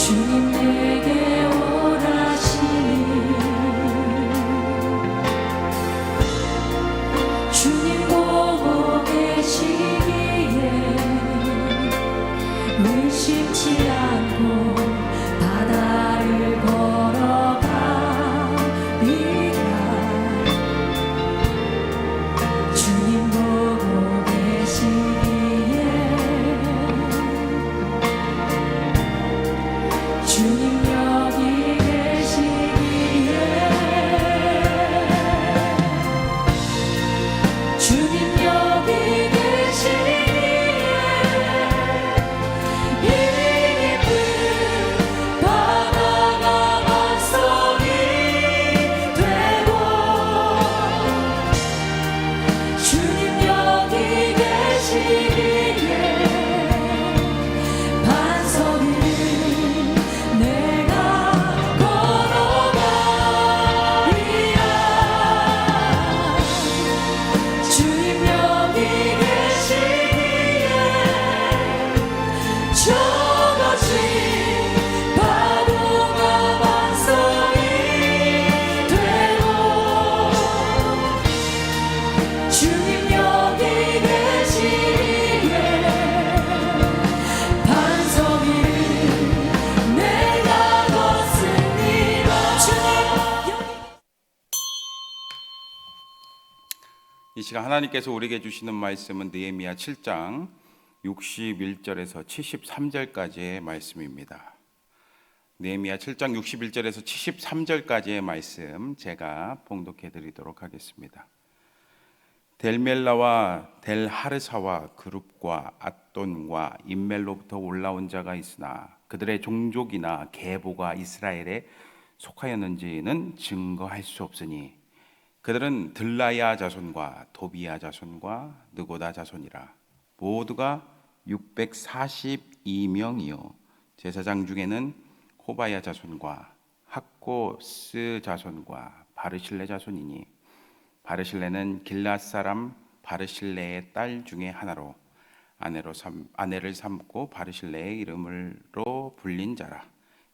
주님 내게 오라시니 주님 보고 계시기에 의심치 않고 바다를 걸어가리라. 주님 보고 계시기에 주님 여기 계시기에 주님 여기 계시기에 이 깊은 바다가 반석이 되고 주님 여기 계시기에 반석을 내가 걸어가리라. 주님 여기 계시기에 적어진 파도가 반석이 되고 주님 여기 계시기에 반석이 내가 걷습니다. 주님 여기 이 시간 하나님께서 우리에게 주시는 말씀은 느헤미야 7장 61절에서 73절까지의 말씀입니다. 느헤미야 7장 61절에서 73절까지의 말씀 제가 봉독해 드리도록 하겠습니다. 델멜라와 델하르사와 그룹과 앗돈과 임멜로부터 올라온 자가 있으나 그들의 종족이나 계보가 이스라엘에 속하였는지는 증거할 수 없으니 그들은 들라야 자손과 도비야 자손과 느고다 자손이라. 모두가 642명이요 제사장 중에는 호바야 자손과 학고스 자손과 바르실레 자손이니 바르실레는 길앗 사람 바르실레의 딸 중에 하나로 아내를 삼고 바르실레의 이름으로 불린 자라.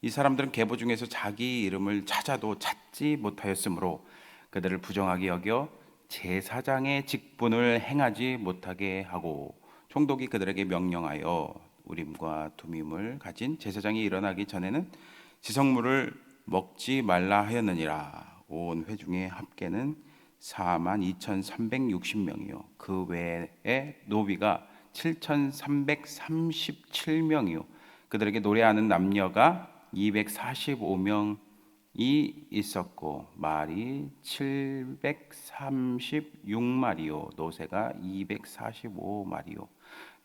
이 사람들은 계보 중에서 자기 이름을 찾아도 찾지 못하였으므로 그들을 부정하게 여겨 제사장의 직분을 행하지 못하게 하고 총독이 그들에게 명령하여 우림과 둠임을 가진 제사장이 일어나기 전에는 지성물을 먹지 말라 하였느니라. 온 회중의 합계는 42,360명이요 그 외에 노비가 7,337명이요 그들에게 노래하는 남녀가 245명이 있었고 말이 736마리요 노새가 245마리요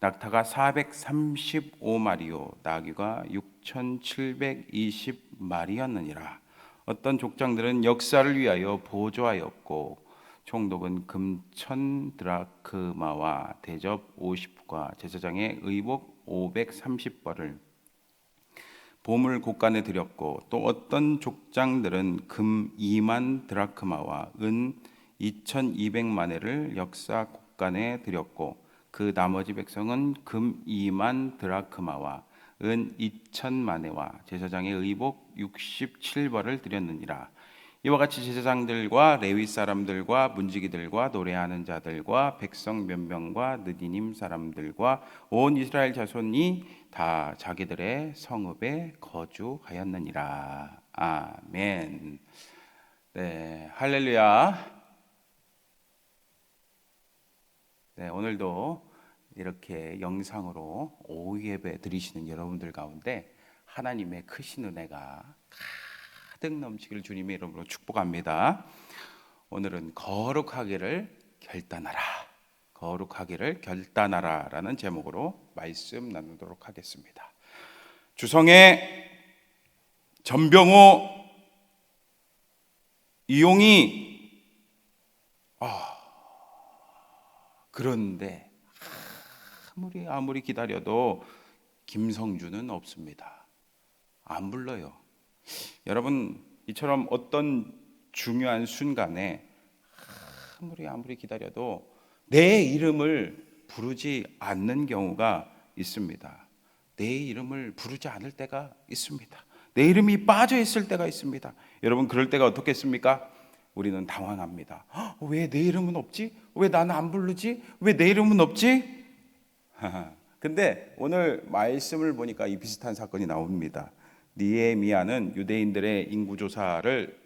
낙타가 435마리요 나귀가 6,720마리였느니라. 어떤 족장들은 역사를 위하여 보조하였고 총독은 금 1,000드라크마와 대접 50과 제사장의 의복 530벌을 보물 곳간에 드렸고 또 어떤 족장들은 금 2만 드라크마와 은 2,200마네를 역사 곳간에 드렸고 그 나머지 백성은 금 2만 드라크마와 은 2,000마네와 제사장의 의복 67벌을 드렸느니라. 이와 같이 제사장들과 레위 사람들과 문지기들과 노래하는 자들과 백성 몇 명과 느디님 사람들과 온 이스라엘 자손이 다 자기들의 성읍에 거주하였느니라. 아멘. 네, 할렐루야. 네, 오늘도 이렇게 영상으로 오후 예배 드리시는 여러분들 가운데 하나님의 크신 은혜가 가득 넘치기를 주님의 이름으로 축복합니다. 오늘은 거룩하기를 결단하라, 거룩하기를 결단하라 라는 제목으로 말씀 나누도록 하겠습니다. 주성의 전병호 이용이 그런데 아무리 기다려도 김성주는 없습니다. 안 불러요. 여러분 이처럼 어떤 중요한 순간에 아무리 기다려도 내 이름을 부르지 않는 경우가 있습니다. 내 이름을 부르지 않을 때가 있습니다. 내 이름이 빠져 있을 때가 있습니다. 여러분, 그럴 때가 어떻겠습니까? 우리는 당황합니다. 왜 내 이름은 없지? 왜 나는 안 부르지? 왜 내 이름은 없지? 근데 오늘 말씀을 보니까 이 비슷한 사건이 나옵니다. 느헤미야는 유대인들의 인구조사를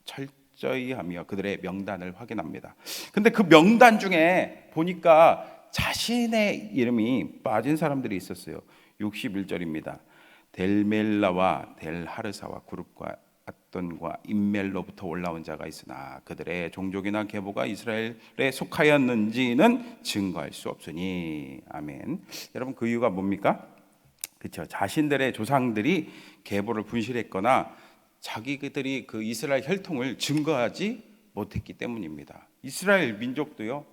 철저히 하며 그들의 명단을 확인합니다. 근데 그 명단 중에 보니까 자신의 이름이 빠진 사람들이 있었어요. 61절입니다. 델멜라와 델하르사와 그룹과 앗돈과 임멜로부터 올라온 자가 있으나 그들의 종족이나 계보가 이스라엘에 속하였는지는 증거할 수 없으니. 아멘. 여러분, 그 이유가 뭡니까? 그렇죠. 자신들의 조상들이 계보를 분실했거나 자기들이 그 이스라엘 혈통을 증거하지 못했기 때문입니다. 이스라엘 민족도요,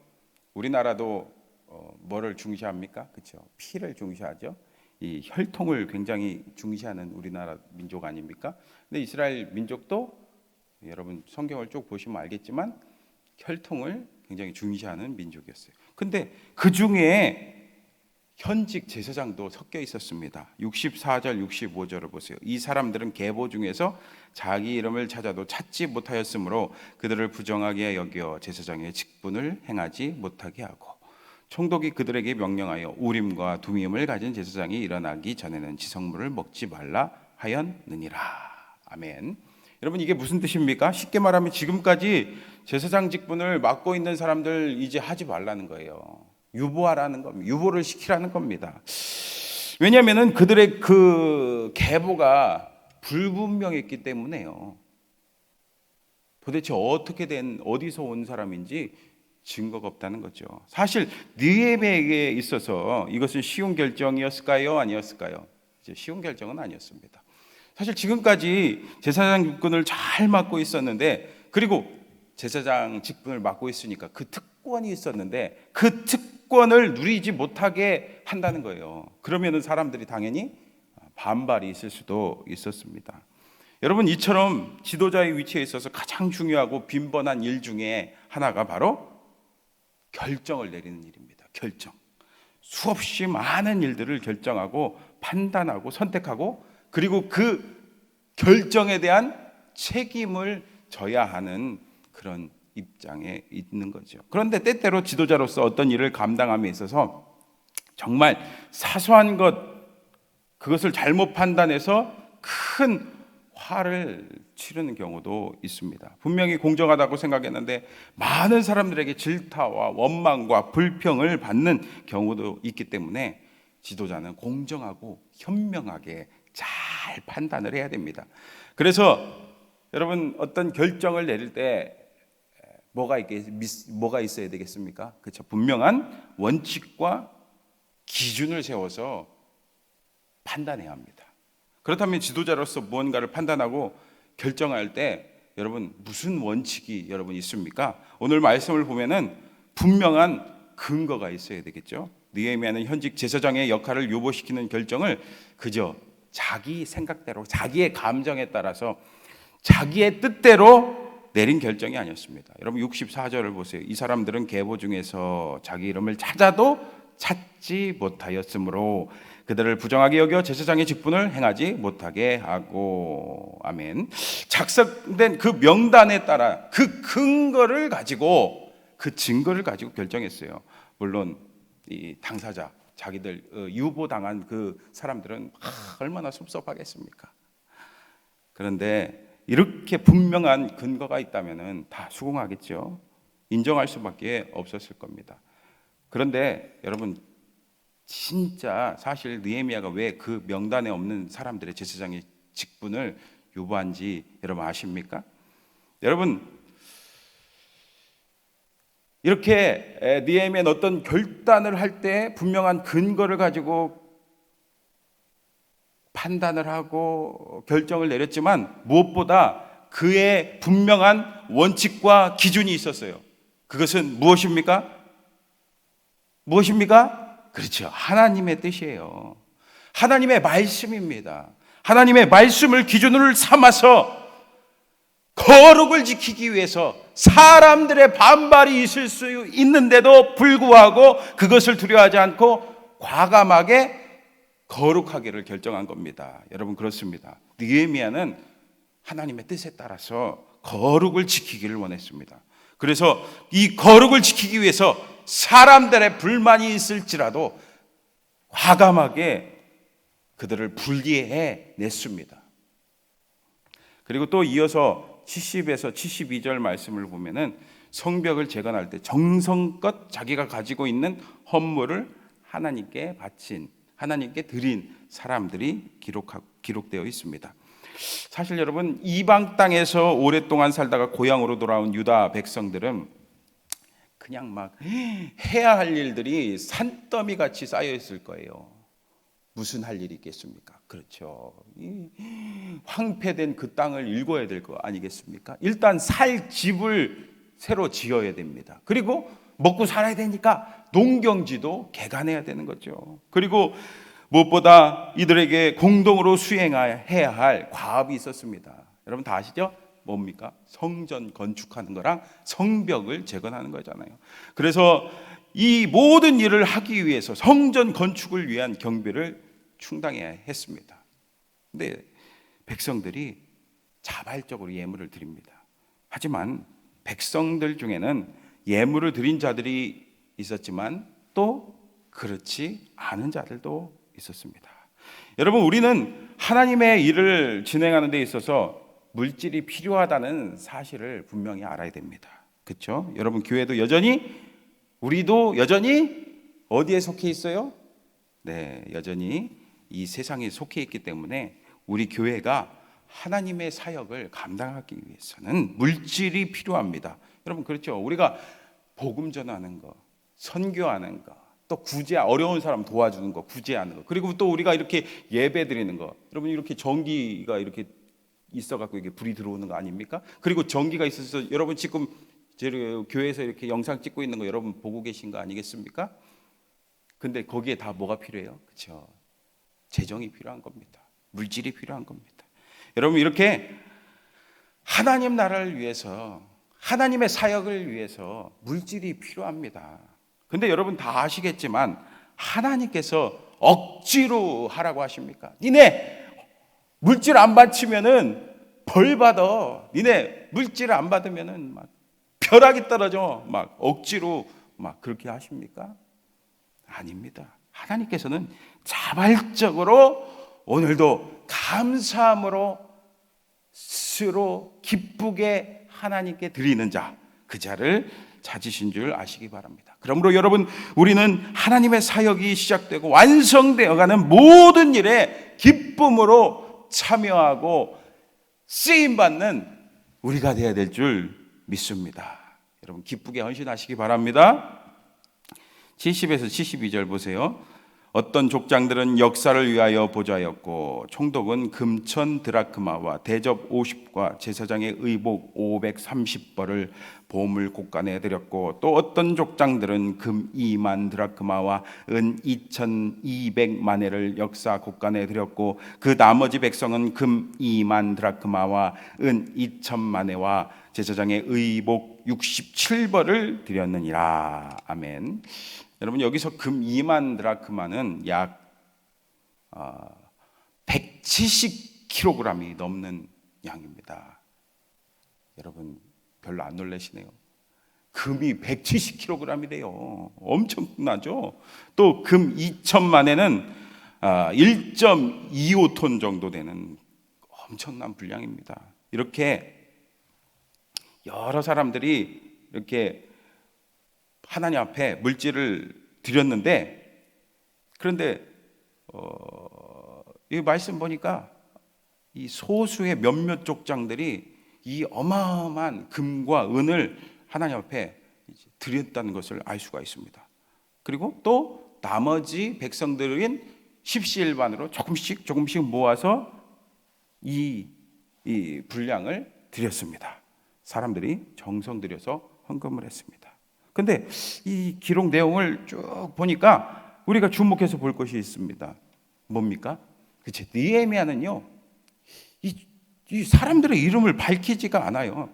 우리나라도 뭐를 중시합니까? 그렇죠. 피를 중시하죠. 이 혈통을 굉장히 중시하는 우리나라 민족 아닙니까? 근데 이스라엘 민족도 여러분 성경을 쭉 보시면 알겠지만 혈통을 굉장히 중시하는 민족이었어요. 근데 그 중에 현직 제사장도 섞여 있었습니다. 64절 65절을 보세요. 이 사람들은 계보 중에서 자기 이름을 찾아도 찾지 못하였으므로 그들을 부정하게 여겨 제사장의 직분을 행하지 못하게 하고 총독이 그들에게 명령하여 우림과 두밈을 가진 제사장이 일어나기 전에는 지성물을 먹지 말라 하였느니라. 아멘. 여러분, 이게 무슨 뜻입니까? 쉽게 말하면 지금까지 제사장 직분을 맡고 있는 사람들 이제 하지 말라는 거예요. 유보하라는 겁니다. 유보를 시키라는 겁니다. 왜냐하면 그들의 그 계보가 불분명했기 때문에요. 도대체 어떻게 된, 어디서 온 사람인지 증거가 없다는 거죠. 사실 느헤미야에게 있어서 이것은 쉬운 결정이었을까요? 아니었을까요? 이제 쉬운 결정은 아니었습니다. 사실 지금까지 제사장 직분을 잘 맡고 있었는데, 그리고 제사장 직분을 맡고 있으니까 그 특권이 있었는데 그 특권을 누리지 못하게 한다는 거예요. 그러면은 사람들이 당연히 반발이 있을 수도 있었습니다. 여러분, 이처럼 지도자의 위치에 있어서 가장 중요하고 빈번한 일 중에 하나가 바로 결정을 내리는 일입니다. 결정. 수없이 많은 일들을 결정하고 판단하고 선택하고 그리고 그 결정에 대한 책임을 져야 하는 그런 입장에 있는 거죠. 그런데 때때로 지도자로서 어떤 일을 감당함에 있어서 정말 사소한 그것을 잘못 판단해서 큰 화를 치르는 경우도 있습니다. 분명히 공정하다고 생각했는데 많은 사람들에게 질타와 원망과 불평을 받는 경우도 있기 때문에 지도자는 공정하고 현명하게 잘 판단을 해야 됩니다. 그래서 여러분, 어떤 결정을 내릴 때 뭐가 있어야 되겠습니까? 그렇죠. 분명한 원칙과 기준을 세워서 판단해야 합니다. 그렇다면 지도자로서 무언가를 판단하고 결정할 때 여러분 무슨 원칙이 여러분 있습니까? 오늘 말씀을 보면은 분명한 근거가 있어야 되겠죠. 느헤미야는 현직 제사장의 역할을 유보시키는 결정을 그저 자기 생각대로 자기의 감정에 따라서 자기의 뜻대로 내린 결정이 아니었습니다. 여러분 64절을 보세요. 이 사람들은 계보 중에서 자기 이름을 찾아도 찾지 못하였으므로 그들을 부정하게 여겨 제사장의 직분을 행하지 못하게 하고. 아멘. 작성된 그 명단에 따라 그 근거를 가지고 그 증거를 가지고 결정했어요. 물론 이 당사자 자기들 유보당한 그 사람들은 얼마나 섭섭하겠습니까? 그런데 이렇게 분명한 근거가 있다면은 다 수긍하겠죠. 인정할 수밖에 없었을 겁니다. 그런데 여러분 진짜 사실 느헤미야가 왜 그 명단에 없는 사람들의 제사장의 직분을 유보한지 여러분 아십니까? 여러분 이렇게 느헤미야는 어떤 결단을 할 때 분명한 근거를 가지고 판단을 하고 결정을 내렸지만 무엇보다 그의 분명한 원칙과 기준이 있었어요. 그것은 무엇입니까? 무엇입니까? 그렇죠. 하나님의 뜻이에요. 하나님의 말씀입니다. 하나님의 말씀을 기준으로 삼아서 거룩을 지키기 위해서 사람들의 반발이 있을 수 있는데도 불구하고 그것을 두려워하지 않고 과감하게 거룩하기를 결정한 겁니다. 여러분 그렇습니다. 느헤미야는 하나님의 뜻에 따라서 거룩을 지키기를 원했습니다. 그래서 이 거룩을 지키기 위해서 사람들의 불만이 있을지라도 과감하게 그들을 분리해 냈습니다. 그리고 또 이어서 70에서 72절 말씀을 보면은 성벽을 재건할 때 정성껏 자기가 가지고 있는 헌물을 하나님께 바친, 하나님께 드린 사람들이 기록되어 있습니다. 사실 여러분, 이방 땅에서 오랫동안 살다가 고향으로 돌아온 유다 백성들은 그냥 막 해야 할 일들이 산더미 같이 쌓여 있을 거예요. 무슨 할 일이 있겠습니까? 그렇죠. 이 황폐된 그 땅을 일궈야 될 거 아니겠습니까? 일단 살 집을 새로 지어야 됩니다. 그리고 먹고 살아야 되니까 농경지도 개간해야 되는 거죠. 그리고 무엇보다 이들에게 공동으로 수행해야 할 과업이 있었습니다. 여러분 다 아시죠? 뭡니까? 성전 건축하는 거랑 성벽을 재건하는 거잖아요. 그래서 이 모든 일을 하기 위해서 성전 건축을 위한 경비를 충당해야 했습니다. 근데 백성들이 자발적으로 예물을 드립니다. 하지만 백성들 중에는 예물을 드린 자들이 있었지만 또 그렇지 않은 자들도 있었습니다. 여러분, 우리는 하나님의 일을 진행하는 데 있어서 물질이 필요하다는 사실을 분명히 알아야 됩니다. 그렇죠? 여러분, 교회도 여전히, 우리도 여전히 어디에 속해 있어요? 네, 여전히 이 세상에 속해 있기 때문에 우리 교회가 하나님의 사역을 감당하기 위해서는 물질이 필요합니다. 여러분 그렇죠? 우리가 복음 전하는 거, 선교하는 거, 또 구제, 어려운 사람 도와주는 거, 구제하는 거, 그리고 또 우리가 이렇게 예배 드리는 거, 여러분 이렇게 전기가 이렇게 있어갖고 이게 불이 들어오는 거 아닙니까? 그리고 전기가 있어서 여러분 지금 교회에서 이렇게 영상 찍고 있는 거 여러분 보고 계신 거 아니겠습니까? 근데 거기에 다 뭐가 필요해요? 그렇죠? 재정이 필요한 겁니다. 물질이 필요한 겁니다. 여러분 이렇게 하나님 나라를 위해서, 하나님의 사역을 위해서 물질이 필요합니다. 근데 여러분 다 아시겠지만 하나님께서 억지로 하라고 하십니까? 니네 물질 안 바치면은 벌 받아. 니네 물질 안 받으면은 막 벼락이 떨어져. 막 억지로 막 그렇게 하십니까? 아닙니다. 하나님께서는 자발적으로 오늘도 감사함으로 스스로 기쁘게 하나님께 드리는 자, 그 자를 찾으신 줄 아시기 바랍니다. 그러므로 여러분, 우리는 하나님의 사역이 시작되고 완성되어가는 모든 일에 기쁨으로 참여하고 쓰임받는 우리가 되어야 될 줄 믿습니다. 여러분 기쁘게 헌신하시기 바랍니다. 70에서 72절 보세요. 어떤 족장들은 역사를 위하여 보좌였고 총독은 금천 드라크마와 대접 50과 제사장의 의복 530벌을 보물 곳간에 드렸고 또 어떤 족장들은 금 2만 드라크마와 은 2200만회를 역사 곳간에 드렸고 그 나머지 백성은 금 2만 드라크마와 은 2000만회와 제사장의 의복 67벌을 드렸느니라. 아멘. 여러분 여기서 금 2만 드라크마는 약 170kg이 넘는 양입니다. 여러분 별로 안 놀라시네요. 금이 170kg이래요. 엄청나죠? 또 금 2천만에는 1.25톤 정도 되는 엄청난 분량입니다. 이렇게 여러 사람들이 이렇게 하나님 앞에 물질을 드렸는데, 그런데 이 말씀 보니까 이 소수의 몇몇 족장들이 이 어마어마한 금과 은을 하나님 앞에 드렸다는 것을 알 수가 있습니다. 그리고 또 나머지 백성들은 십시일반으로 조금씩 모아서 이 분량을 드렸습니다. 사람들이 정성 들여서 헌금을 했습니다. 근데 이 기록 내용을 쭉 보니까 우리가 주목해서 볼 것이 있습니다. 뭡니까? 그치? 느헤미야는요, 이 사람들의 이름을 밝히지가 않아요.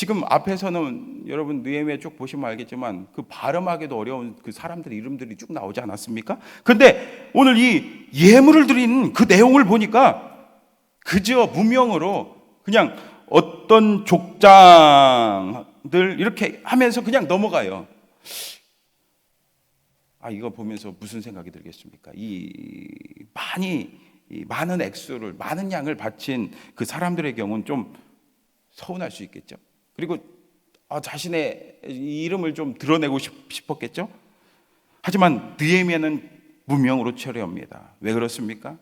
지금 앞에서는 여러분 느헤미야 쭉 보시면 알겠지만 그 발음하기도 어려운 그 사람들 이름들이 쭉 나오지 않았습니까? 근데 오늘 이 예물을 드리는 그 내용을 보니까 그저 무명으로 그냥 어떤 족장들 이렇게 하면서 그냥 넘어가요. 이거 보면서 무슨 생각이 들겠습니까? 이 많은 액수를, 많은 양을 바친 그 사람들의 경우는 좀 서운할 수 있겠죠. 그리고 자신의 이름을 좀 드러내고 싶었겠죠. 하지만 느헤미야는 무명으로 처리합니다. 왜 그렇습니까?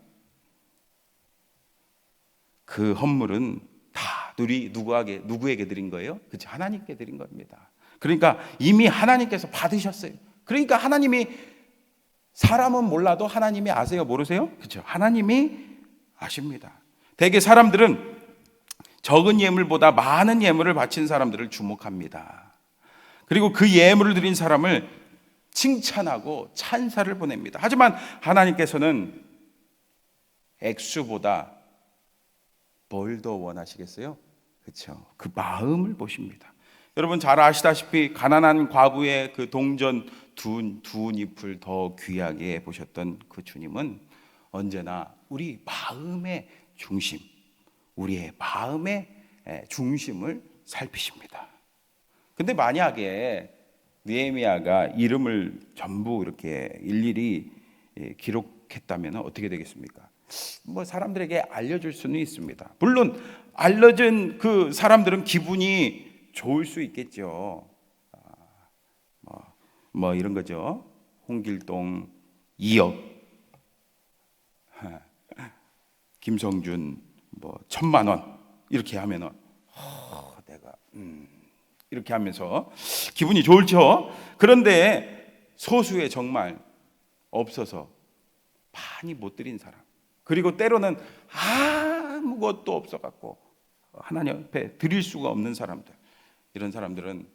그 헌물은 다 누구에게 드린 거예요? 그렇죠. 하나님께 드린 겁니다. 그러니까 이미 하나님께서 받으셨어요. 그러니까 하나님이, 사람은 몰라도 하나님이 아세요? 모르세요? 그렇죠. 하나님이 아십니다. 대개 사람들은 적은 예물보다 많은 예물을 바친 사람들을 주목합니다. 그리고 그 예물을 드린 사람을 칭찬하고 찬사를 보냅니다. 하지만 하나님께서는 액수보다 뭘 더 원하시겠어요? 그렇죠. 그 마음을 보십니다. 여러분 잘 아시다시피 가난한 과부의 그 동전 두 잎을 더 귀하게 보셨던 그 주님은 언제나 우리 마음의 중심, 우리의 마음의 중심을 살피십니다. 근데 만약에 느헤미야가 이름을 전부 이렇게 일일이 기록했다면 어떻게 되겠습니까? 사람들에게 알려줄 수는 있습니다. 물론 알려진 그 사람들은 기분이 좋을 수 있겠죠. 이런 거죠. 홍길동 2억, 김성준 1,000만 원 이렇게 하면은 내가 이렇게 하면서 기분이 좋죠. 그런데 소수의 정말 없어서 많이 못 드린 사람, 그리고 때로는 아무것도 없어 갖고 하나님 앞에 드릴 수가 없는 사람들, 이런 사람들은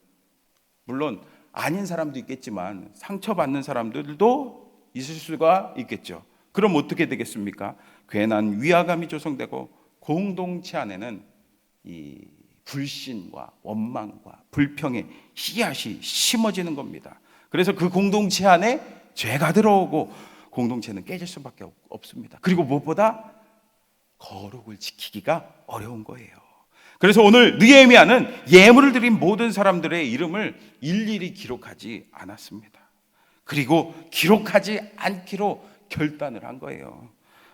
물론 아닌 사람도 있겠지만 상처받는 사람들도 있을 수가 있겠죠. 그럼 어떻게 되겠습니까? 괜한 위화감이 조성되고 공동체 안에는 이 불신과 원망과 불평의 씨앗이 심어지는 겁니다. 그래서 그 공동체 안에 죄가 들어오고 공동체는 깨질 수밖에 없습니다. 그리고 무엇보다 거룩을 지키기가 어려운 거예요. 그래서 오늘 느헤미야는 예물을 드린 모든 사람들의 이름을 일일이 기록하지 않았습니다. 그리고 기록하지 않기로 결단을 한 거예요.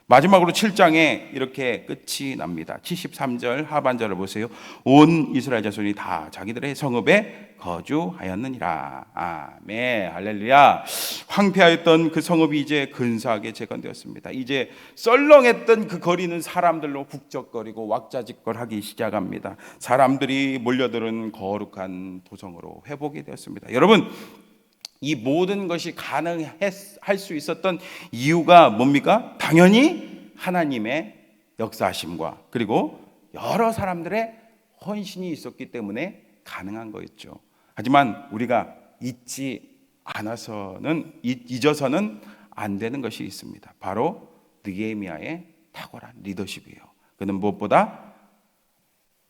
마지막으로 7장에 이렇게 끝이 납니다. 73절 하반절을 보세요. 온 이스라엘 자손이 다 자기들의 성읍에 거주하였느니라. 아멘, 할렐루야. 황폐하였던 그 성읍이 이제 근사하게 재건되었습니다. 이제 썰렁했던 그 거리는 사람들로 북적거리고 왁자지껄하기 시작합니다. 사람들이 몰려드는 거룩한 도성으로 회복이 되었습니다. 여러분, 이 모든 것이 가능할 수 있었던 이유가 뭡니까? 당연히 하나님의 역사하심과 그리고 여러 사람들의 헌신이 있었기 때문에 가능한 거였죠. 하지만 우리가 잊어서는 안 되는 것이 있습니다. 바로 느헤미야의 탁월한 리더십이에요. 그는 무엇보다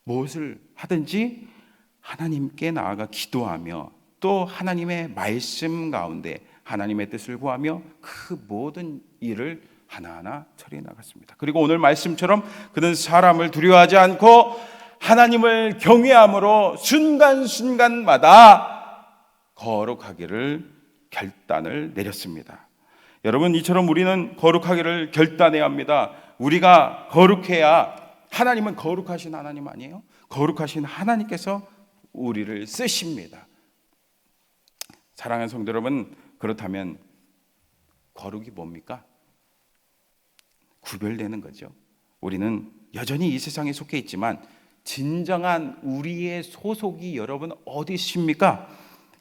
무엇을 하든지 하나님께 나아가 기도하며 또 하나님의 말씀 가운데 하나님의 뜻을 구하며 그 모든 일을 하나하나 처리해 나갔습니다. 그리고 오늘 말씀처럼 그는 사람을 두려워하지 않고 하나님을 경외함으로 순간순간마다 거룩하기를 결단을 내렸습니다. 여러분, 이처럼 우리는 거룩하기를 결단해야 합니다. 우리가 거룩해야, 하나님은 거룩하신 하나님 아니에요? 거룩하신 하나님께서 우리를 쓰십니다. 사랑하는 성도 여러분, 그렇다면 거룩이 뭡니까? 구별되는 거죠. 우리는 여전히 이 세상에 속해 있지만 진정한 우리의 소속이 여러분 어디 있습니까?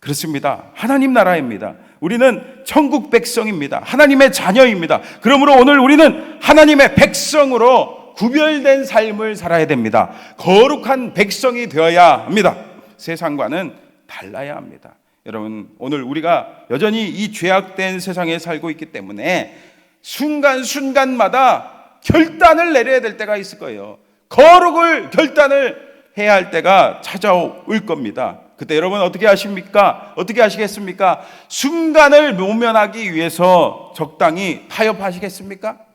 그렇습니다. 하나님 나라입니다. 우리는 천국 백성입니다. 하나님의 자녀입니다. 그러므로 오늘 우리는 하나님의 백성으로 구별된 삶을 살아야 됩니다. 거룩한 백성이 되어야 합니다. 세상과는 달라야 합니다. 여러분, 오늘 우리가 여전히 이 죄악된 세상에 살고 있기 때문에 순간순간마다 결단을 내려야 될 때가 있을 거예요. 거룩을 결단을 해야 할 때가 찾아올 겁니다. 그때 여러분 어떻게 하십니까? 어떻게 하시겠습니까? 순간을 모면하기 위해서 적당히 타협하시겠습니까?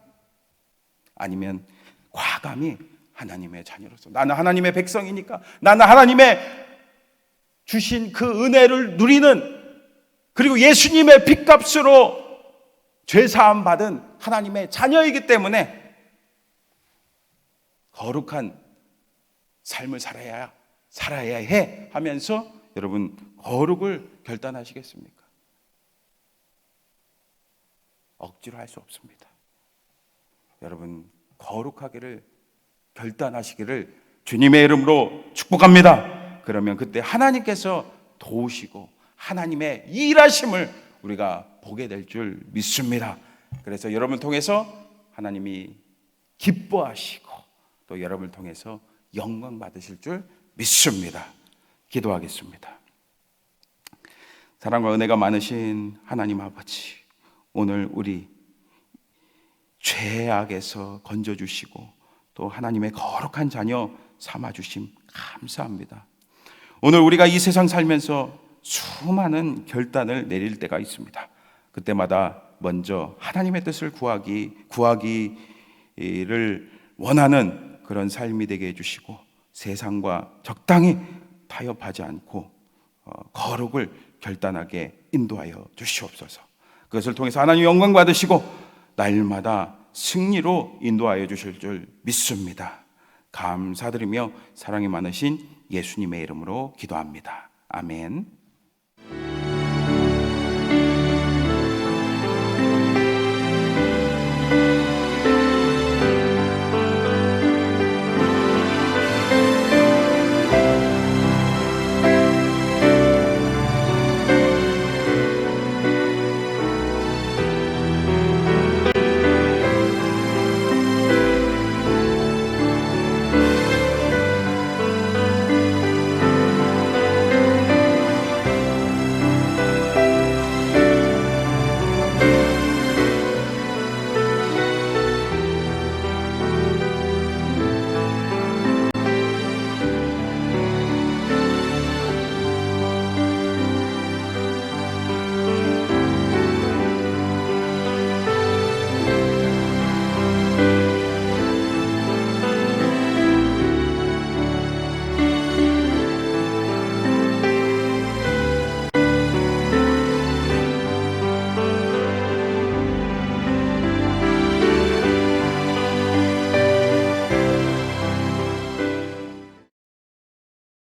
아니면 과감히 하나님의 자녀로서, 나는 하나님의 백성이니까, 나는 하나님의 주신 그 은혜를 누리는, 그리고 예수님의 핏값으로 죄사함 받은 하나님의 자녀이기 때문에 거룩한 삶을 살아야 해 하면서 여러분 거룩을 결단하시겠습니까? 억지로 할 수 없습니다. 여러분 거룩하기를 결단하시기를 주님의 이름으로 축복합니다. 그러면 그때 하나님께서 도우시고 하나님의 일하심을 우리가 보게 될 줄 믿습니다. 그래서 여러분을 통해서 하나님이 기뻐하시고 또 여러분을 통해서 영광 받으실 줄 믿습니다. 기도하겠습니다. 사랑과 은혜가 많으신 하나님 아버지, 오늘 우리 죄악에서 건져주시고 또 하나님의 거룩한 자녀 삼아주심 감사합니다. 오늘 우리가 이 세상 살면서 수많은 결단을 내릴 때가 있습니다. 그때마다 먼저 하나님의 뜻을 구하기를 원하는 그런 삶이 되게 해주시고 세상과 적당히 타협하지 않고 거룩을 결단하게 인도하여 주시옵소서. 그것을 통해서 하나님 영광 받으시고 날마다 승리로 인도하여 주실 줄 믿습니다. 감사드리며 사랑이 많으신 예수님의 이름으로 기도합니다. 아멘.